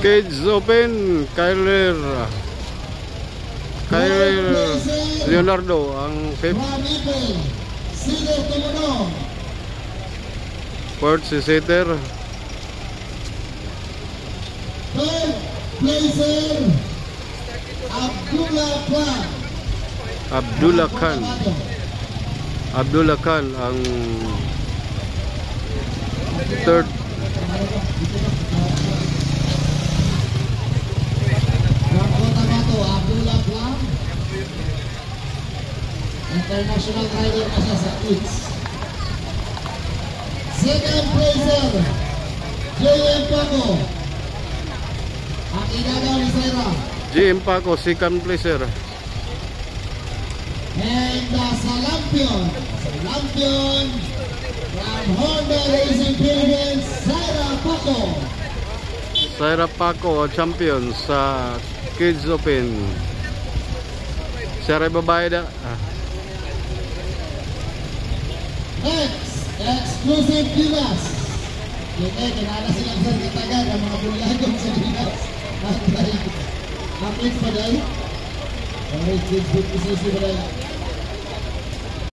Kids Open, Kyler Leonardo ang 5th. Fourth si Setter. Third placer, Abdullah Khan ang third. Abdullah Khan, international rider na siya sa kids. Second placer, JM Paco, ang inagaw ni Sarah. JM Paco, second placer. And sa lampion from Honda Racing Philippines, Sarah Paco, champion sa Kids Open. Sarah babae da. Next, exclusive Gilas. Kinala silang sa Itagan ang mga bulyagong sa Gilas. Ang kids pa dahil. Ang kids 50cc pa dahil.